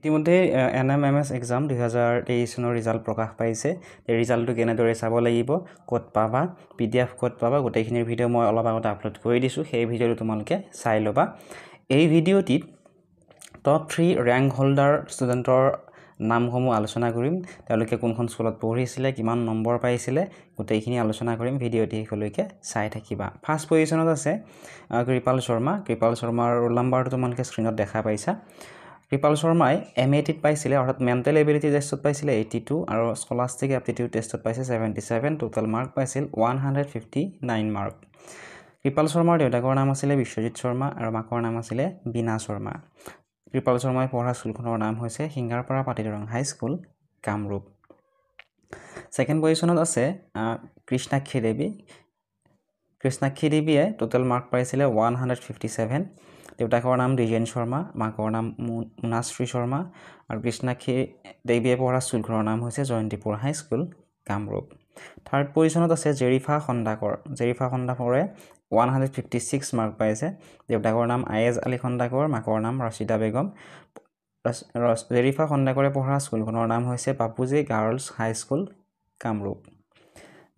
ইতিমধ্যে NMMS exam 2023 চনৰ result প্ৰকাশ পাইছে। এই ৰিজাল্টটো কেনেদৰে চাব লাগিব, ক'ত পাবা, PDF ক'ত পাবা, গোটেইখিনিৰ ভিডিঅ' মই অলপ আগতে আপলোড কৰি দিছোঁ। সেই ভিডিঅ'টো তোমালোকে চাই ল'বা। এই ভিডিঅ'টিত টপ 3 ৰেংক হোল্ডাৰ ষ্টুডেণ্টৰ নামসমূহ আলোচনা কৰিম। তেওঁলোকে কোনখন স্কুলত পঢ়িছিলে, কিমান নম্বৰ পাইছিলে, গোটেইখিনি আলোচনা কৰিম। ভিডিঅ'টি শেষলৈকে চাই থাকিবা। ফাৰ্ষ্ট পজিশ্যনত আছে কৃপাল শৰ্মা। কৃপাল শৰ্মাৰ ৰোল নাম্বাৰটো তোমালোকে স্ক্ৰীনত দেখা পাইছা। কৃপাল শৰ্মাই MAT পাইছিলে, অৰ্থাৎ মেণ্টেল এবিলিটি টেষ্টত পাইছিলে 82 আৰু স্কলাষ্টিক এপ্টিটিউড টেষ্টত পাইছে 77। টোটেল মাৰ্ক পাইছিল 159 মাৰ্ক। কৃপাল শৰ্মাৰ দেউতাকৰ নাম আছিলে বিশ্বজিৎ শৰ্মা আৰু মাকৰ নাম আছিলে বীণা শৰ্মা। কৃপাল শৰ্মাই পঢ়া স্কুলখনৰ নাম হৈছে সিংগাৰপাৰা পাটিদৰং হাইস্কুল, কামৰূপ। ছেকেণ্ড পজিশ্যনত আছে কৃষ্ণাক্ষী দেৱী। কৃষ্ণাক্ষী দেৱীয়ে টোটেল মাৰ্ক পাইছিলে 157। দেউতাকৰ নাম দ্বিজেন শৰ্মা, মাকৰ নাম মুনাশ্ৰী শৰ্মা আৰু কৃষ্ণাক্ষী দেৱীয়ে পঢ়া স্কুলখনৰ নাম হৈছে জয়ন্তীপুৰ হাইস্কুল, কামৰূপ। থাৰ্ড পজিশ্যনত আছে জেৰিফা খন্দাকৰ। জেৰিফা খন্দাকৰে 156 মাৰ্ক পাইছে। দেউতাকৰ নাম আয়েজ আলী খন্দাকৰ, মাকৰ নাম ৰাছিদা বেগম। জেৰিফা খন্দাকৰে পঢ়া স্কুলখনৰ নাম হৈছে Bapuji girls high school, Kamrup.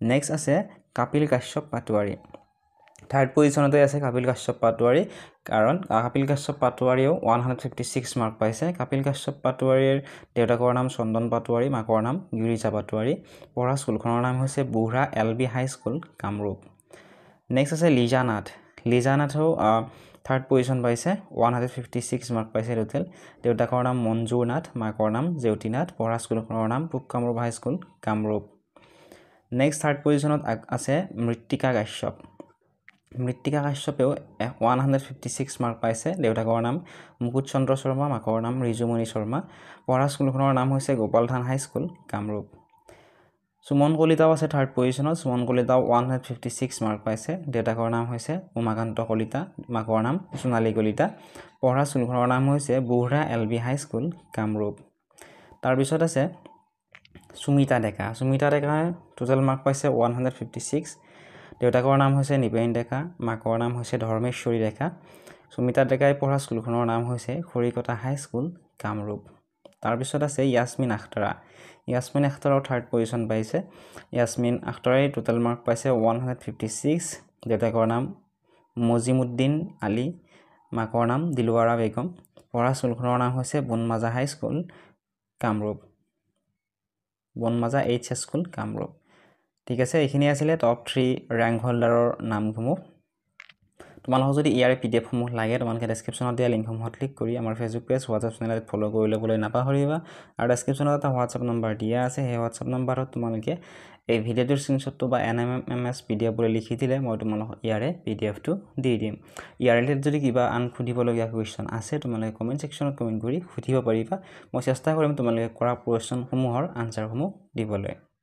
Next আছে কাপিল কাশ্যপ পাটোৱাৰী। থাৰ্ড পজিশ্যনতে আছে কাপিল কাশ্যপ পাটোৱাৰী, কাৰণ কাপিল কাশ্যপ পাটোৱাৰীয়েও 156 মাৰ্ক পাইছে। কাপিল কাশ্যপ পাটোৱাৰীৰ দেউতাকৰ নাম চন্দন পাটোৱাৰী, মাকৰ নাম গিৰিজা পাটোৱাৰী। পঢ়া স্কুলখনৰ নাম হৈছে বুঢ়া LB হাইস্কুল, কামৰূপ। নেক্সট আছে লিজা নাথ। লিজা নাথেও থাৰ্ড পজিশ্যন পাইছে, 156 মাৰ্ক পাইছে টোটেল। দেউতাকৰ নাম মঞ্জুৰ নাথ, মাকৰ নাম জেউতি নাথ। পঢ়া স্কুলখনৰ নাম পূব Kamrup high school, Kamrup. Next third পজিশ্যনত আছে মৃত্তিকা কাশ্যপ। মৃত্তিকা কাশ্যপেও 156 মাৰ্ক পাইছে। দেউতাকৰ নাম মুকুট চন্দ্ৰ শৰ্মা, মাকৰ নাম ৰিজুমণি শৰ্মা। পঢ়া স্কুলখনৰ নাম হৈছে গোপালথান হাইস্কুল, কামৰূপ। সুমন কলিতাও আছে থাৰ্ড পজিশ্যনত। সুমন কলিতাও 156 মাৰ্ক পাইছে। দেউতাকৰ নাম হৈছে উমাকান্ত কলিতা, মাকৰ নাম সোণালী কলিতা। পঢ়া স্কুলখনৰ নাম হৈছে বুঢ়া LB হাইস্কুল, কামৰূপ। তাৰপিছত আছে সুমিতা ডেকা। সুমিতা ডেকাই টোটেল মাৰ্ক পাইছে 156। দেউতাকৰ নাম হৈছে নিপেন ডেকা, মাকৰ নাম হৈছে ধৰ্মেশ্বৰী ডেকা। সুমিতা ডেকাই পঢ়া স্কুলখনৰ নাম হৈছে খৰিকটা হাইস্কুল, কামৰূপ। তাৰপিছত আছে ইয়াছমিন আখতাৰা। ইয়াছমিন আখতাৰাও থাৰ্ড পজিশ্যন পাইছে। ইয়াছমিন আখতাৰাই টোটেল মাৰ্ক পাইছে 156। দেউতাকৰ নাম মজিমুদ্দিন আলী, মাকৰ নাম দিলৱাৰা বেগম। পঢ়া স্কুলখনৰ নাম হৈছে Banmaja high school, Kamrup. Banmaja HS school, Kamrup. ঠিক আছে, এইখিনি আছিলে টপ 3 ৰেংক হোল্ডাৰৰ নামসমূহ। তোমালোকক যদি ইয়াৰে PDFসমূহ লাগে, তোমালোকে ডেছক্ৰিপশ্যনত দিয়া লিংকসমূহত ক্লিক কৰি আমাৰ ফেচবুক পেজ, হোৱাটছআপ চেনেলত ফ'ল' কৰি ল'বলৈ নাপাহৰিবা। আৰু ডেছক্ৰিপশ্যনত এটা হোৱাটছআপ নম্বৰ দিয়া আছে। সেই হোৱাটছআপ নম্বৰত তোমালোকে এই ভিডিঅ'টোৰ স্ক্ৰীনশ্বটটো বা NMMS PDF বুলি লিখি দিলে মই তোমালোকক ইয়াৰে PDFটো দি দিম। ইয়াৰ ৰিলেটেড যদি কিবা সুধিবলগীয়া কুৱেশ্যন আছে, তোমালোকে কমেণ্ট ছেকশ্যনত কমেণ্ট কৰি সুধিব পাৰিবা। মই চেষ্টা কৰিম তোমালোকে কৰা কুৱেশ্যনসমূহৰ আনচাৰসমূহ দিবলৈ।